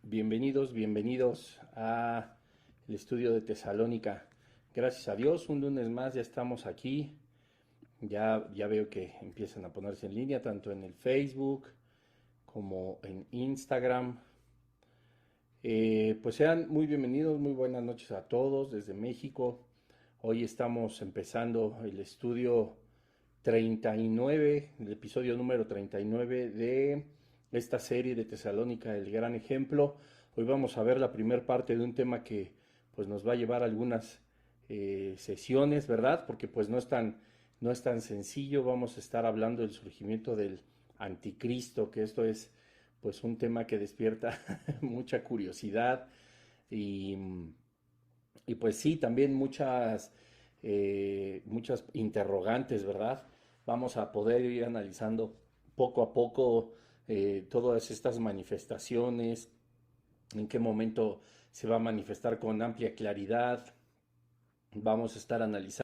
Bienvenidos a el estudio de Tesalónica. Gracias a Dios, un lunes más ya estamos aquí. Ya veo que empiezan a ponerse en línea, tanto en el Facebook como en Instagram. Pues sean muy bienvenidos, muy buenas noches a todos desde México. Hoy estamos empezando el estudio 39, el episodio número 39 de esta serie de Tesalónica, el gran ejemplo. Hoy vamos a ver la primera parte de un tema que pues nos va a llevar algunas sesiones, ¿verdad? Porque pues no es tan sencillo. Vamos a estar hablando del surgimiento del anticristo, que esto es pues un tema que despierta mucha curiosidad y, y pues sí, también muchas interrogantes, ¿verdad? Vamos a poder ir analizando poco a poco todas estas manifestaciones, en qué momento se va a manifestar con amplia claridad. Vamos a estar analizando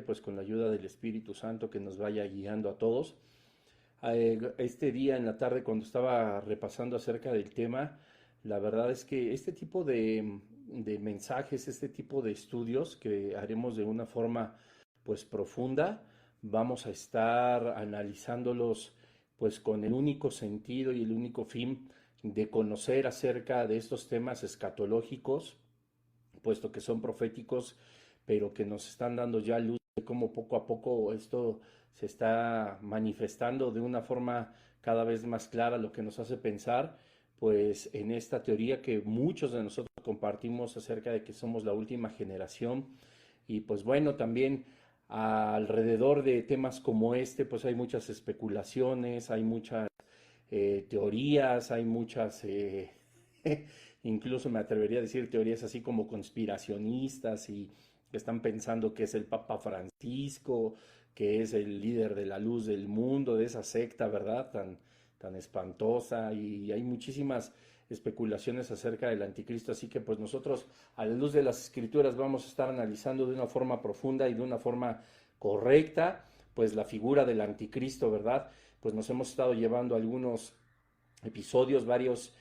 pues con la ayuda del Espíritu Santo que nos vaya guiando a todos. Este día en la tarde cuando estaba repasando acerca del tema, la verdad es que este tipo de mensajes, este tipo de estudios que haremos de una forma pues profunda, vamos a estar analizándolos pues con el único sentido y el único fin de conocer acerca de estos temas escatológicos, puesto que son proféticos, pero que nos están dando ya luz de cómo poco a poco esto se está manifestando de una forma cada vez más clara, lo que nos hace pensar, pues en esta teoría que muchos de nosotros compartimos acerca de que somos la última generación. Y pues bueno, también alrededor de temas como este, pues hay muchas especulaciones, hay muchas teorías, hay muchas, incluso me atrevería a decir teorías así como conspiracionistas y que están pensando que es el Papa Francisco, que es el líder de la luz del mundo, de esa secta, ¿verdad? Tan espantosa, y hay muchísimas especulaciones acerca del anticristo, así que pues nosotros a la luz de las escrituras vamos a estar analizando de una forma profunda y de una forma correcta pues la figura del anticristo, ¿verdad? Pues nos hemos estado llevando algunos episodios, varias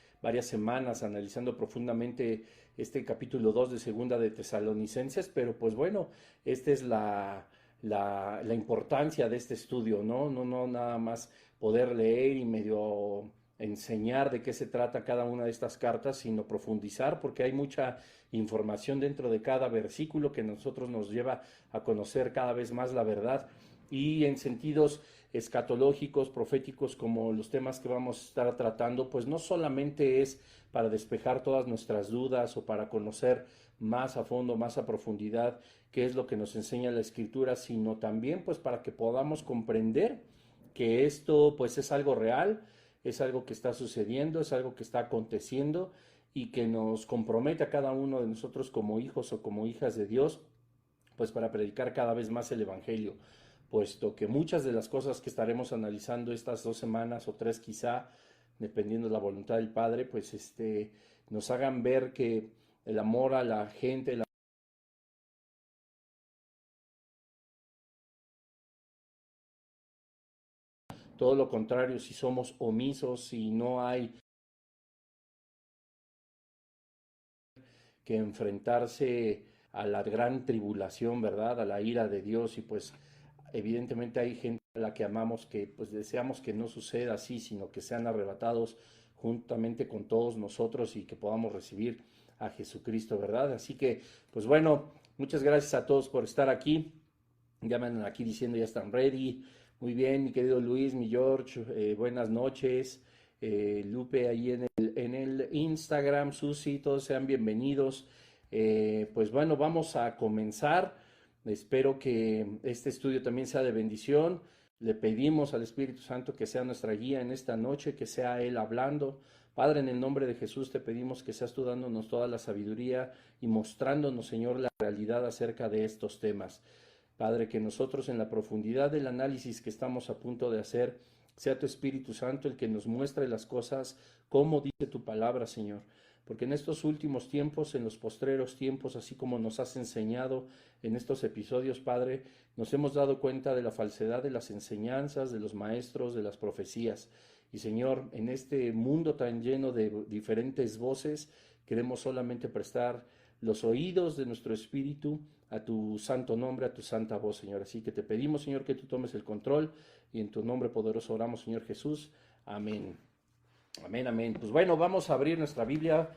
semanas analizando profundamente este capítulo 2 de Segunda de Tesalonicenses, pero pues bueno, esta es la importancia de este estudio, ¿no? No nada más poder leer y medio enseñar de qué se trata cada una de estas cartas, sino profundizar, porque hay mucha información dentro de cada versículo que nosotros nos lleva a conocer cada vez más la verdad y en sentidos escatológicos, proféticos, como los temas que vamos a estar tratando, pues no solamente es para despejar todas nuestras dudas o para conocer más a fondo, más a profundidad qué es lo que nos enseña la escritura, sino también pues para que podamos comprender que esto pues es algo real, es algo que está sucediendo, es algo que está aconteciendo y que nos compromete a cada uno de nosotros como hijos o como hijas de Dios, pues para predicar cada vez más el Evangelio, puesto que muchas de las cosas que estaremos analizando estas 2 semanas o 3 quizá, dependiendo de la voluntad del Padre, pues nos hagan ver que el amor a la gente, todo lo contrario, si somos omisos, si no hay que enfrentarse a la gran tribulación, ¿verdad? A la ira de Dios y pues evidentemente hay gente a la que amamos que pues deseamos que no suceda así, sino que sean arrebatados juntamente con todos nosotros y que podamos recibir a Jesucristo, ¿verdad? Así que pues bueno, muchas gracias a todos por estar aquí. Ya me andan aquí diciendo ya están ready. Muy bien, mi querido Luis, mi George, buenas noches. Lupe ahí en el Instagram, Susi, todos sean bienvenidos. Pues bueno, vamos a comenzar. Espero que este estudio también sea de bendición. Le pedimos al Espíritu Santo que sea nuestra guía en esta noche, que sea Él hablando. Padre, en el nombre de Jesús te pedimos que seas tú dándonos toda la sabiduría y mostrándonos, Señor, la realidad acerca de estos temas. Padre, que nosotros en la profundidad del análisis que estamos a punto de hacer, sea tu Espíritu Santo el que nos muestre las cosas como dice tu palabra, Señor. porque en estos últimos tiempos, en los postreros tiempos, así como nos has enseñado en estos episodios, Padre, nos hemos dado cuenta de la falsedad de las enseñanzas, de los maestros, de las profecías. Y Señor, en este mundo tan lleno de diferentes voces, queremos solamente prestar los oídos de nuestro espíritu a tu santo nombre, a tu santa voz, Señor. Así que te pedimos, Señor, que tú tomes el control y en tu nombre poderoso oramos, Señor Jesús. Amén. Amén, amén. Pues bueno, vamos a abrir nuestra Biblia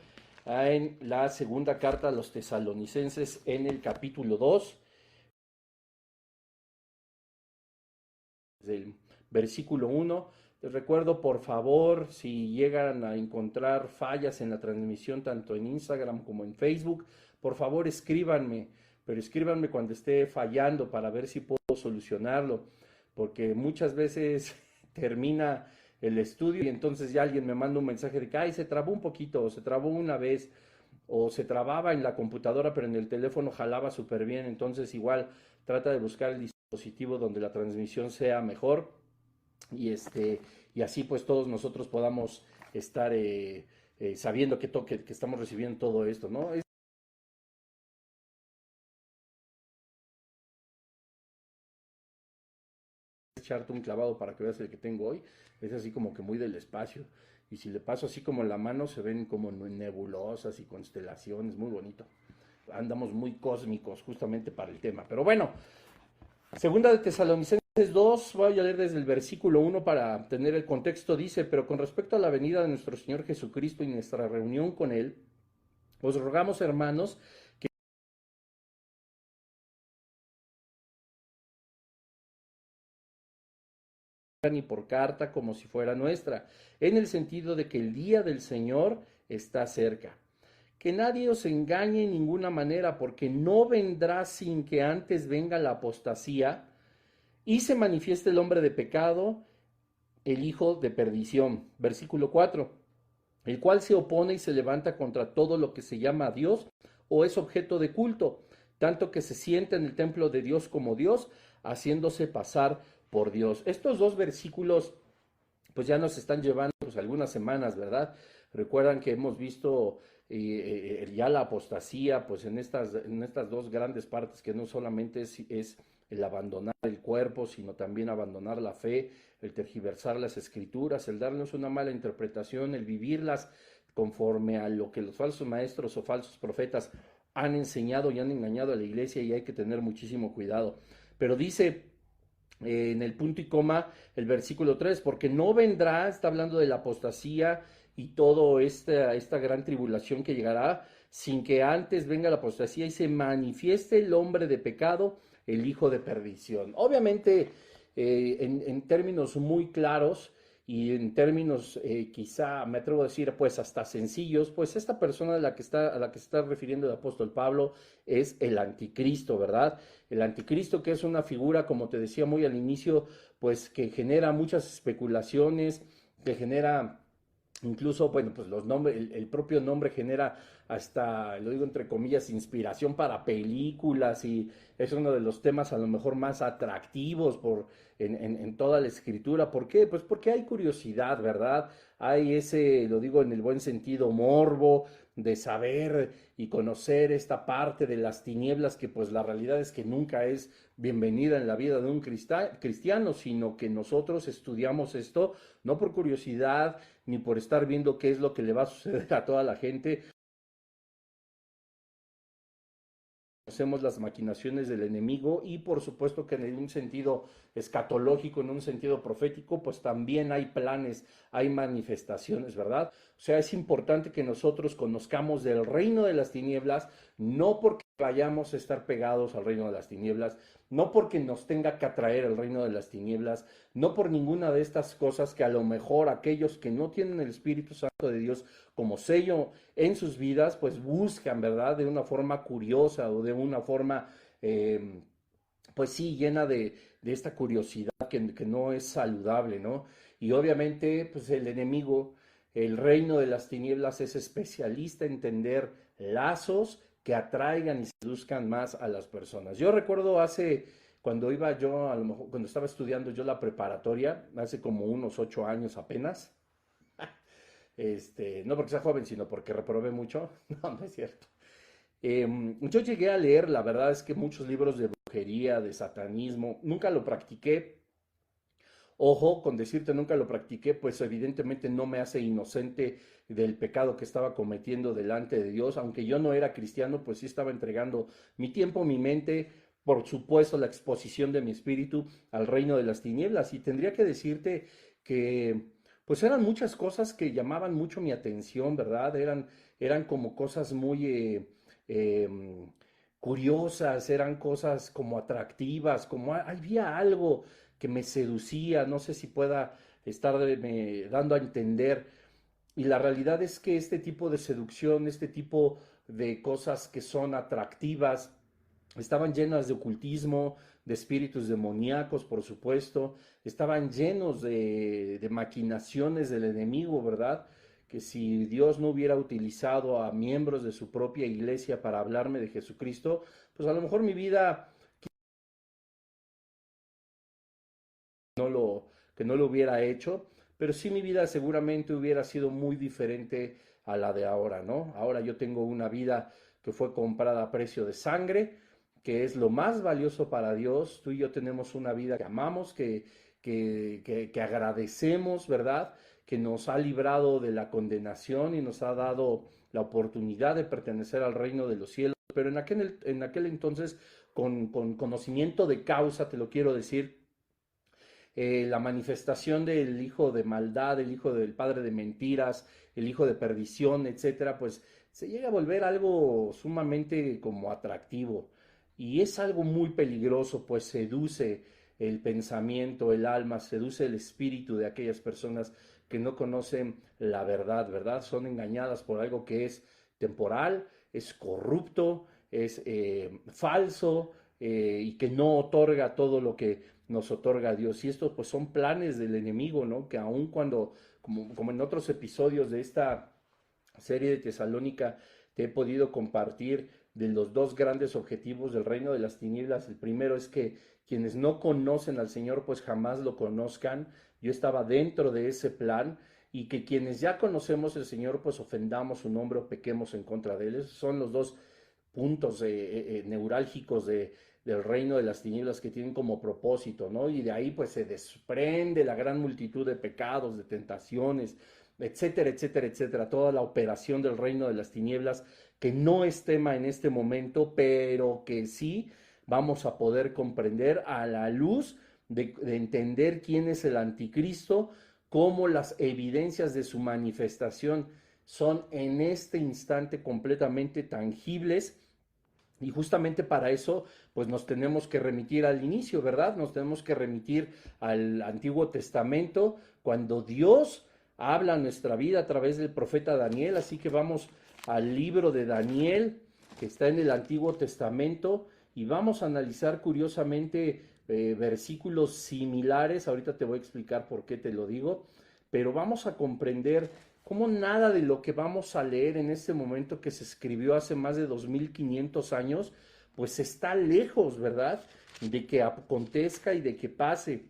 en la segunda carta a los tesalonicenses en el capítulo 2, del versículo 1. Les recuerdo, por favor, si llegan a encontrar fallas en la transmisión, tanto en Instagram como en Facebook, por favor escríbanme, pero escríbanme cuando esté fallando para ver si puedo solucionarlo, porque muchas veces termina el estudio y entonces ya alguien me manda un mensaje de que, ay, se trabó un poquito, o se trabó una vez, o se trababa en la computadora, pero en el teléfono jalaba súper bien. Entonces igual trata de buscar el dispositivo donde la transmisión sea mejor y y así pues todos nosotros podamos estar sabiendo que estamos recibiendo todo esto, ¿no? Es echarte un clavado para que veas el que tengo hoy, es así como que muy del espacio. Y si le paso así como en la mano, se ven como nebulosas y constelaciones, muy bonito. Andamos muy cósmicos justamente para el tema. Pero bueno, segunda de Tesalonicenses 2, voy a leer desde el versículo 1 para tener el contexto. Dice, pero con respecto a la venida de nuestro Señor Jesucristo y nuestra reunión con Él, os rogamos, hermanos, ni por carta como si fuera nuestra, en el sentido de que el día del Señor está cerca. Que nadie os engañe en ninguna manera, porque no vendrá sin que antes venga la apostasía y se manifieste el hombre de pecado, el hijo de perdición. Versículo 4, el cual se opone y se levanta contra todo lo que se llama Dios o es objeto de culto, tanto que se sienta en el templo de Dios como Dios, haciéndose pasar por Dios. Estos dos versículos pues ya nos están llevando pues, algunas semanas, ¿verdad? Recuerdan que hemos visto ya la apostasía, pues en estas dos grandes partes, que no solamente es el abandonar el cuerpo, sino también abandonar la fe, el tergiversar las escrituras, el darnos una mala interpretación, el vivirlas conforme a lo que los falsos maestros o falsos profetas han enseñado y han engañado a la iglesia, y hay que tener muchísimo cuidado. Pero dice en el punto y coma el versículo 3, porque no vendrá, está hablando de la apostasía y toda esta gran tribulación que llegará, sin que antes venga la apostasía y se manifieste el hombre de pecado, el hijo de perdición. Obviamente, en términos muy claros y en términos quizá, me atrevo a decir, pues hasta sencillos, pues esta persona a la que se está refiriendo el apóstol Pablo es el anticristo, ¿verdad? El anticristo, que es una figura, como te decía muy al inicio, pues que genera muchas especulaciones, que genera incluso, bueno, pues los nombres, el propio nombre genera hasta, lo digo entre comillas, inspiración para películas, y es uno de los temas a lo mejor más atractivos en toda la escritura. ¿Por qué? Pues porque hay curiosidad, ¿verdad? Hay ese, lo digo en el buen sentido, morbo de saber y conocer esta parte de las tinieblas que pues la realidad es que nunca es bienvenida en la vida de un cristiano, sino que nosotros estudiamos esto no por curiosidad ni por estar viendo qué es lo que le va a suceder a toda la gente. Conocemos las maquinaciones del enemigo y por supuesto que en un sentido escatológico, en un sentido profético, pues también hay planes, hay manifestaciones, ¿verdad? O sea, es importante que nosotros conozcamos del reino de las tinieblas, no porque vayamos a estar pegados al reino de las tinieblas, no porque nos tenga que atraer el reino de las tinieblas, no por ninguna de estas cosas que a lo mejor aquellos que no tienen el Espíritu Santo de Dios como sello en sus vidas, pues buscan, ¿verdad? De una forma curiosa o de una forma, pues sí, llena de esta curiosidad que no es saludable, ¿no? Y obviamente, pues el enemigo, el reino de las tinieblas es especialista en tender lazos que atraigan y seduzcan más a las personas. Yo recuerdo cuando iba yo, a lo mejor, cuando estaba estudiando yo la preparatoria, hace como unos 8 años apenas, no porque sea joven, sino porque reprobé mucho. No, no es cierto. Yo llegué a leer, la verdad es que muchos libros de brujería, de satanismo, nunca lo practiqué. Ojo, con decirte nunca lo practiqué, pues evidentemente no me hace inocente del pecado que estaba cometiendo delante de Dios. Aunque yo no era cristiano, pues sí estaba entregando mi tiempo, mi mente, por supuesto la exposición de mi espíritu al reino de las tinieblas. Y tendría que decirte que pues eran muchas cosas que llamaban mucho mi atención, ¿verdad? Eran como cosas muy em, curiosas, eran cosas como atractivas, como había algo que me seducía, no sé si pueda estarme dando a entender. Y la realidad es que este tipo de seducción, este tipo de cosas que son atractivas, estaban llenas de ocultismo, de espíritus demoníacos, por supuesto, estaban llenos de maquinaciones del enemigo, ¿verdad? Que si Dios no hubiera utilizado a miembros de su propia iglesia para hablarme de Jesucristo, pues a lo mejor mi vida no lo, que no lo hubiera hecho, pero sí mi vida seguramente hubiera sido muy diferente a la de ahora, ¿no? Ahora yo tengo una vida que fue comprada a precio de sangre, que es lo más valioso para Dios. Tú y yo tenemos una vida que amamos, que agradecemos, ¿verdad? Que nos ha librado de la condenación y nos ha dado la oportunidad de pertenecer al reino de los cielos. Pero en aquel entonces, con conocimiento de causa, te lo quiero decir, la manifestación del hijo de maldad, el hijo del padre de mentiras, el hijo de perdición, etcétera, pues se llega a volver algo sumamente como atractivo. Y es algo muy peligroso, pues seduce el pensamiento, el alma, seduce el espíritu de aquellas personas que no conocen la verdad, ¿verdad? Son engañadas por algo que es temporal, es corrupto, es falso, y que no otorga todo lo que nos otorga Dios. Y estos pues son planes del enemigo, ¿no? Que aun cuando, como en otros episodios de esta serie de Tesalónica, te he podido compartir de los dos grandes objetivos del reino de las tinieblas. El primero es que quienes no conocen al Señor pues jamás lo conozcan. Yo estaba dentro de ese plan, y que quienes ya conocemos al Señor pues ofendamos su nombre o pequemos en contra de él. Esos son los dos puntos neurálgicos del reino de las tinieblas que tienen como propósito, ¿no? Y de ahí pues se desprende la gran multitud de pecados, de tentaciones, etcétera, etcétera, etcétera, toda la operación del reino de las tinieblas, que no es tema en este momento, pero que sí vamos a poder comprender a la luz de entender quién es el anticristo, cómo las evidencias de su manifestación son en este instante completamente tangibles. Y justamente para eso, pues nos tenemos que remitir al inicio, ¿verdad? Nos tenemos que remitir al Antiguo Testamento, cuando Dios habla a nuestra vida a través del profeta Daniel. Así que vamos al libro de Daniel, que está en el Antiguo Testamento, y vamos a analizar curiosamente versículos similares. Ahorita te voy a explicar por qué te lo digo, pero vamos a comprender cómo nada de lo que vamos a leer en este momento, que se escribió hace más de 2500 años, pues está lejos, ¿verdad? De que acontezca y de que pase.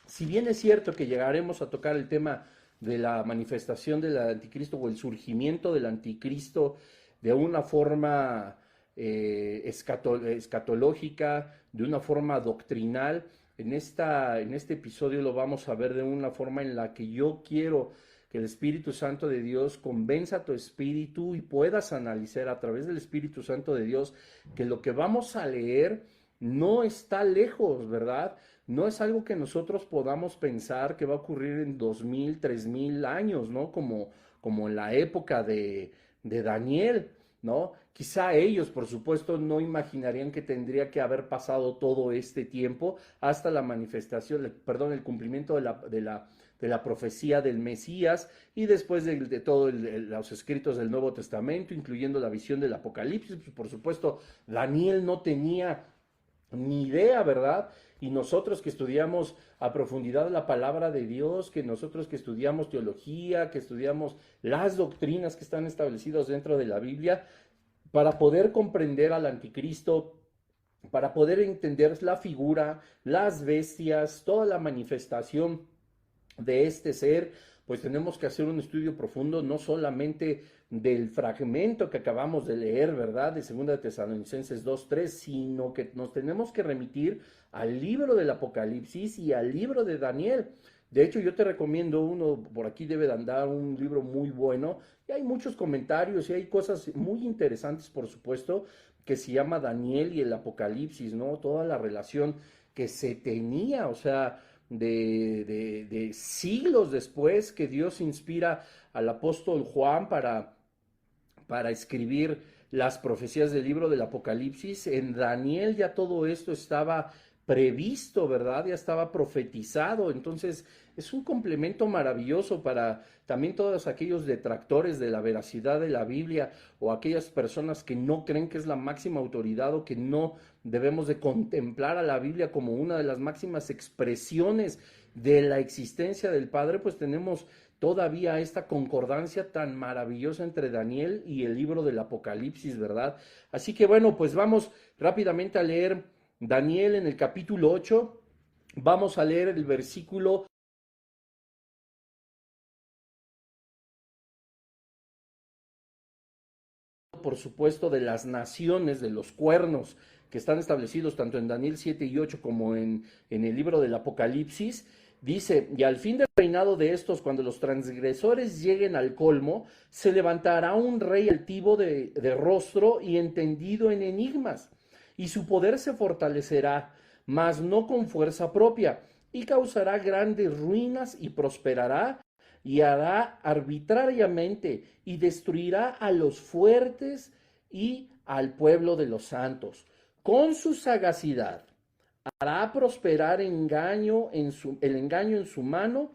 Si bien es cierto que llegaremos a tocar el tema de la manifestación del anticristo o el surgimiento del anticristo de una forma escatológica, de una forma doctrinal, en este episodio lo vamos a ver de una forma en la que yo quiero que el Espíritu Santo de Dios convenza a tu espíritu y puedas analizar a través del Espíritu Santo de Dios que lo que vamos a leer no está lejos, ¿verdad? No es algo que nosotros podamos pensar que va a ocurrir en 2000, 3000 años, ¿no? Como en la época de Daniel, ¿no? Quizá ellos, por supuesto, no imaginarían que tendría que haber pasado todo este tiempo hasta la manifestación, perdón, el cumplimiento de la profecía del Mesías, y después de todos los escritos del Nuevo Testamento, incluyendo la visión del Apocalipsis. Pues, por supuesto, Daniel no tenía ni idea, ¿verdad? Y nosotros que estudiamos a profundidad la palabra de Dios, que nosotros que estudiamos teología, que estudiamos las doctrinas que están establecidas dentro de la Biblia, para poder comprender al anticristo, para poder entender la figura, las bestias, toda la manifestación de este ser, pues tenemos que hacer un estudio profundo, no solamente del fragmento que acabamos de leer, ¿verdad? De 2 Tesalonicenses 2:3, sino que nos tenemos que remitir al libro del Apocalipsis y al libro de Daniel. De hecho, yo te recomiendo uno, por aquí debe de andar un libro muy bueno, y hay muchos comentarios y hay cosas muy interesantes, por supuesto, que se llama Daniel y el Apocalipsis, ¿no? Toda la relación que se tenía, o sea, de siglos después que Dios inspira al apóstol Juan para escribir las profecías del libro del Apocalipsis. En Daniel ya todo esto estaba previsto, ¿verdad? Ya estaba profetizado. Entonces es un complemento maravilloso para también todos aquellos detractores de la veracidad de la Biblia o aquellas personas que no creen que es la máxima autoridad o que no debemos de contemplar a la Biblia como una de las máximas expresiones de la existencia del Padre, pues tenemos todavía esta concordancia tan maravillosa entre Daniel y el libro del Apocalipsis, ¿verdad? Así que bueno, pues vamos rápidamente a leer Daniel en el capítulo 8. Vamos a leer el versículo, por supuesto, de las naciones, de los cuernos que están establecidos tanto en Daniel 7 y 8 como en el libro del Apocalipsis. Dice, y al fin del reinado de estos, cuando los transgresores lleguen al colmo, se levantará un rey altivo de rostro y entendido en enigmas, y su poder se fortalecerá, mas no con fuerza propia, y causará grandes ruinas y prosperará, y hará arbitrariamente, y destruirá a los fuertes y al pueblo de los santos. Con su sagacidad hará prosperar el engaño en su mano,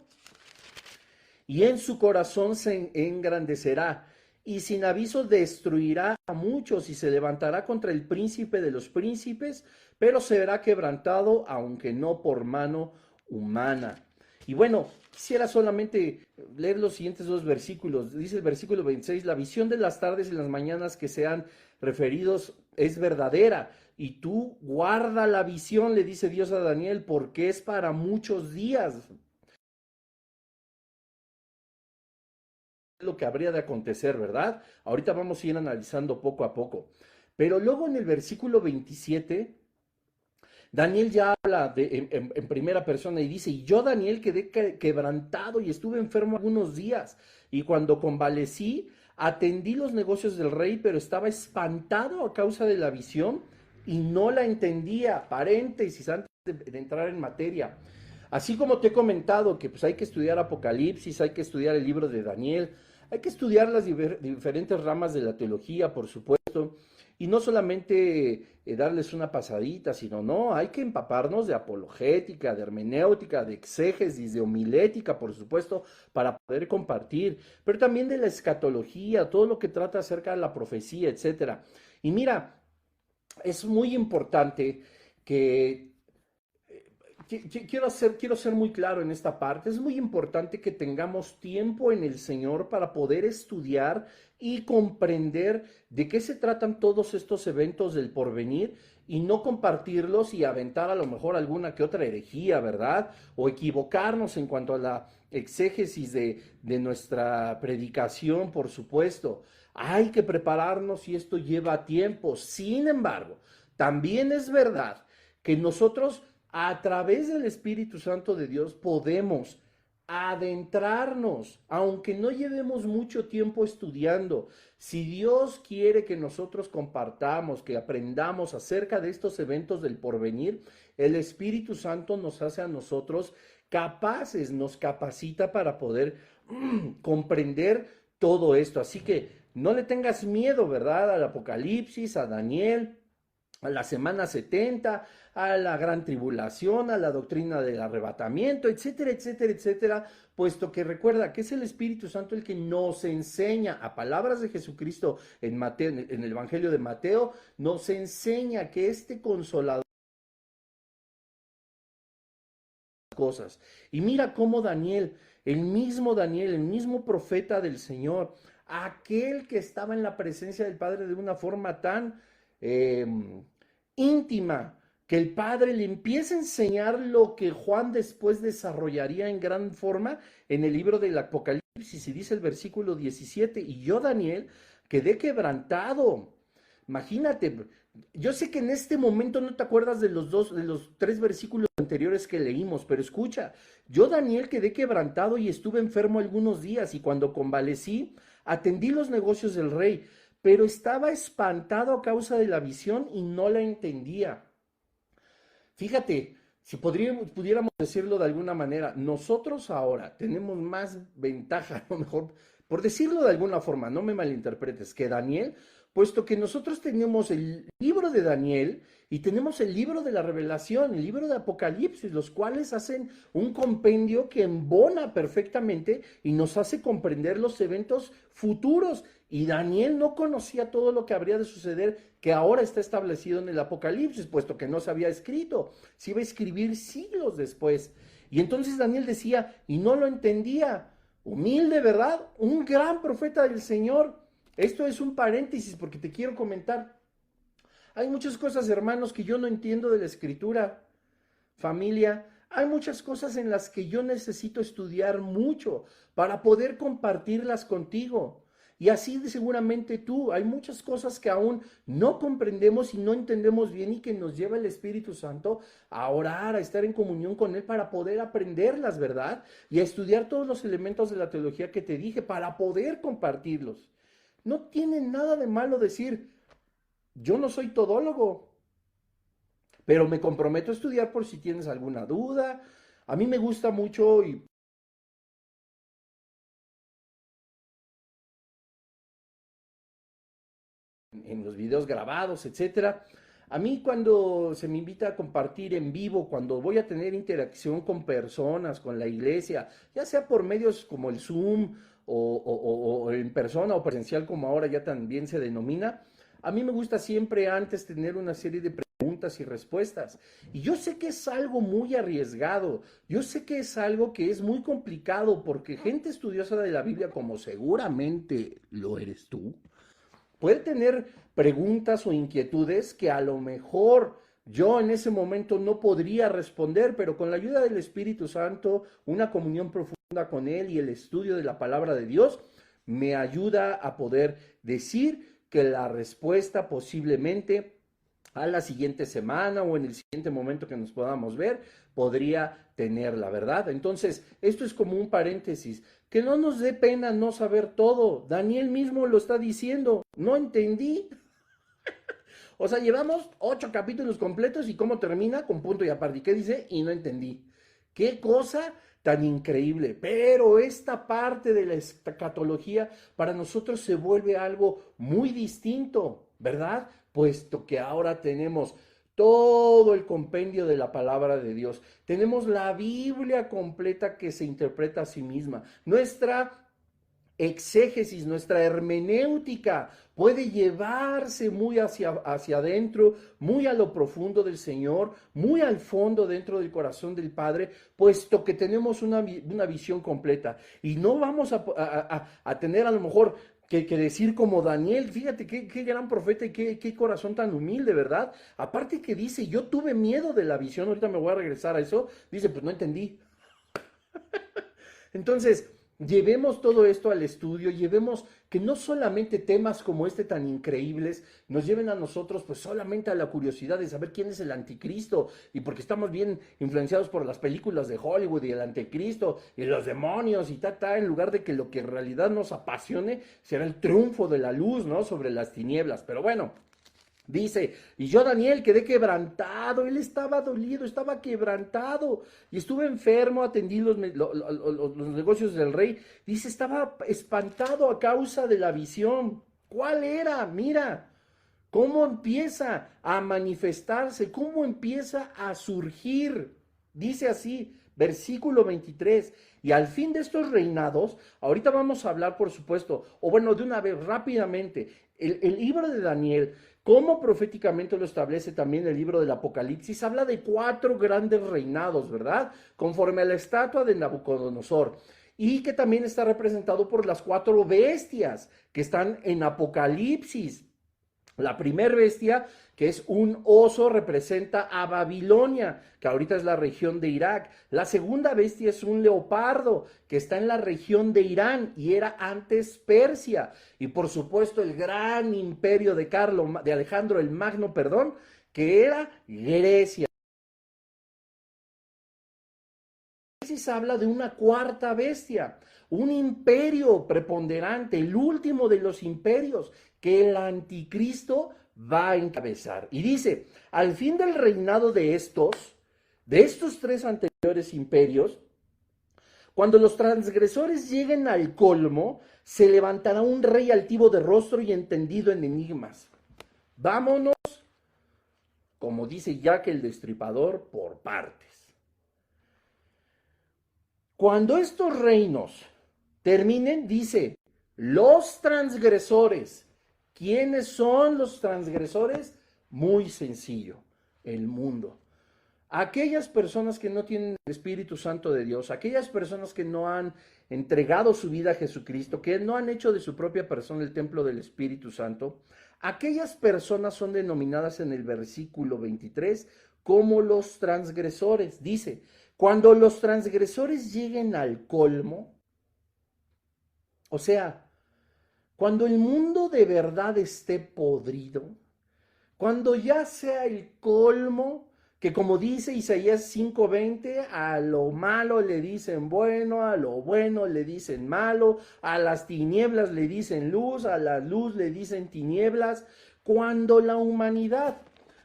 y en su corazón se engrandecerá, y sin aviso destruirá a muchos, y se levantará contra el príncipe de los príncipes, pero será quebrantado, aunque no por mano humana. Y bueno, quisiera solamente leer los siguientes dos versículos. Dice el versículo 26, la visión de las tardes y las mañanas que sean referidos es verdadera, y tú guarda la visión, le dice Dios a Daniel, porque es para muchos días lo que habría de acontecer, ¿verdad? Ahorita vamos a ir analizando poco a poco. Pero luego en el versículo 27, Daniel ya habla en primera persona y dice, y yo Daniel quedé quebrantado y estuve enfermo algunos días, y cuando convalecí, atendí los negocios del rey, pero estaba espantado a causa de la visión y no la entendía. Paréntesis, antes de entrar en materia. Así como te he comentado que pues hay que estudiar Apocalipsis, hay que estudiar el libro de Daniel, hay que estudiar las diferentes ramas de la teología, por supuesto, y no solamente darles una pasadita, sino no, hay que empaparnos de apologética, de hermenéutica, de exégesis, de homilética, por supuesto, para poder compartir, pero también de la escatología, todo lo que trata acerca de la profecía, etcétera. Y mira, es muy importante que quiero ser muy claro en esta parte. Es muy importante que tengamos tiempo en el Señor para poder estudiar y comprender de qué se tratan todos estos eventos del porvenir y no compartirlos y aventar a lo mejor alguna que otra herejía, ¿verdad? O equivocarnos en cuanto a la exégesis de nuestra predicación, por supuesto. Hay que prepararnos y esto lleva tiempo. Sin embargo, también es verdad que nosotros a través del Espíritu Santo de Dios podemos adentrarnos, aunque no llevemos mucho tiempo estudiando. Si Dios quiere que nosotros compartamos, que aprendamos acerca de estos eventos del porvenir, el Espíritu Santo nos hace a nosotros capaces, nos capacita para poder comprender todo esto. Así que no le tengas miedo, ¿verdad? Al Apocalipsis, a Daniel, a la semana 70, a la gran tribulación, a la doctrina del arrebatamiento, etcétera, etcétera, etcétera, puesto que recuerda que es el Espíritu Santo el que nos enseña, a palabras de Jesucristo en Mateo, en el Evangelio de Mateo, nos enseña que este consolador cosas. Y mira cómo Daniel, el mismo profeta del Señor, aquel que estaba en la presencia del Padre de una forma tan eh, íntima, que el Padre le empieza a enseñar lo que Juan después desarrollaría en gran forma en el libro del Apocalipsis, y dice el versículo 17, y yo, Daniel, quedé quebrantado. Imagínate, yo sé que en este momento no te acuerdas de los tres versículos anteriores que leímos, pero escucha, yo, Daniel, quedé quebrantado y estuve enfermo algunos días, y cuando convalecí, atendí los negocios del rey, pero estaba espantado a causa de la visión y no la entendía. Fíjate, si pudiéramos decirlo de alguna manera, nosotros ahora tenemos más ventaja, a lo mejor, por decirlo de alguna forma, no me malinterpretes, que Daniel, puesto que nosotros tenemos el libro de Daniel y tenemos el libro de la Revelación, el libro de Apocalipsis, los cuales hacen un compendio que embona perfectamente y nos hace comprender los eventos futuros. Y Daniel no conocía todo lo que habría de suceder, que ahora está establecido en el Apocalipsis, puesto que no se había escrito, se iba a escribir siglos después. Y entonces Daniel decía, y no lo entendía, humilde, ¿verdad? Un gran profeta del Señor. Esto es un paréntesis porque te quiero comentar. Hay muchas cosas, hermanos, que yo no entiendo de la Escritura, familia. Hay muchas cosas en las que yo necesito estudiar mucho para poder compartirlas contigo. Y así seguramente tú, hay muchas cosas que aún no comprendemos y no entendemos bien y que nos lleva el Espíritu Santo a orar, a estar en comunión con Él para poder aprenderlas, ¿verdad? Y a estudiar todos los elementos de la teología que te dije para poder compartirlos. No tiene nada de malo decir, yo no soy todólogo, pero me comprometo a estudiar por si tienes alguna duda. A mí me gusta mucho y en los videos grabados, etcétera. A mí cuando se me invita a compartir en vivo, cuando voy a tener interacción con personas, con la iglesia, ya sea por medios como el Zoom o en persona o presencial como ahora ya también se denomina, a mí me gusta siempre antes tener una serie de preguntas y respuestas. Y yo sé que es algo muy arriesgado, yo sé que es algo que es muy complicado porque gente estudiosa de la Biblia, como seguramente lo eres tú, puede tener preguntas o inquietudes que a lo mejor yo en ese momento no podría responder, pero con la ayuda del Espíritu Santo, una comunión profunda con Él y el estudio de la palabra de Dios, me ayuda a poder decir que la respuesta posiblemente a la siguiente semana o en el siguiente momento que nos podamos ver, podría tener la verdad. Entonces, esto es como un paréntesis. Que no nos dé pena no saber todo. Daniel mismo lo está diciendo. No entendí. O sea, llevamos 8 capítulos completos y cómo termina con punto y aparte. ¿Y qué dice? Y no entendí. Qué cosa tan increíble. Pero esta parte de la escatología para nosotros se vuelve algo muy distinto, ¿verdad? Puesto que ahora tenemos todo el compendio de la palabra de Dios. Tenemos la Biblia completa que se interpreta a sí misma. Nuestra exégesis, nuestra hermenéutica puede llevarse muy hacia adentro, muy a lo profundo del Señor, muy al fondo dentro del corazón del Padre, puesto que tenemos una visión completa. Y no vamos a tener a lo mejor que decir como Daniel, fíjate qué gran profeta y qué corazón tan humilde, ¿verdad? Aparte que dice, yo tuve miedo de la visión, ahorita me voy a regresar a eso, dice, pues no entendí. Entonces, llevemos todo esto al estudio, llevemos que no solamente temas como este tan increíbles nos lleven a nosotros pues solamente a la curiosidad de saber quién es el anticristo y porque estamos bien influenciados por las películas de Hollywood y el anticristo y los demonios y en lugar de que lo que en realidad nos apasione será el triunfo de la luz, ¿no? Sobre las tinieblas. Pero bueno, dice, y yo Daniel quedé quebrantado, él estaba dolido, estaba quebrantado, y estuve enfermo, atendí los negocios del rey, dice, estaba espantado a causa de la visión. ¿Cuál era? Mira, cómo empieza a manifestarse, cómo empieza a surgir. Dice así, versículo 23, y al fin de estos reinados, ahorita vamos a hablar, por supuesto, o bueno, de una vez rápidamente, el libro de Daniel, como proféticamente lo establece también el libro del Apocalipsis, habla de 4 grandes reinados, ¿verdad? Conforme a la estatua de Nabucodonosor. Y que también está representado por las 4 bestias que están en Apocalipsis. La primer bestia, que es un oso, representa a Babilonia, que ahorita es la región de Irak. La segunda bestia es un leopardo, que está en la región de Irán y era antes Persia. Y por supuesto el gran imperio de Alejandro el Magno, perdón, que era Grecia. Génesis habla de una cuarta bestia, un imperio preponderante, el último de los imperios que el anticristo va a encabezar. Y dice, al fin del reinado de estos tres anteriores imperios, cuando los transgresores lleguen al colmo, se levantará un rey altivo de rostro y entendido en enigmas. Vámonos, como dice Jack el Destripador, por partes. Cuando estos reinos terminen, dice, los transgresores. ¿Quiénes son los transgresores? Muy sencillo, el mundo. Aquellas personas que no tienen el Espíritu Santo de Dios, aquellas personas que no han entregado su vida a Jesucristo, que no han hecho de su propia persona el templo del Espíritu Santo, aquellas personas son denominadas en el versículo 23 como los transgresores. Dice, cuando los transgresores lleguen al colmo, o sea, cuando el mundo de verdad esté podrido, cuando ya sea el colmo, que como dice Isaías 5:20, a lo malo le dicen bueno, a lo bueno le dicen malo, a las tinieblas le dicen luz, a la luz le dicen tinieblas, cuando la humanidad,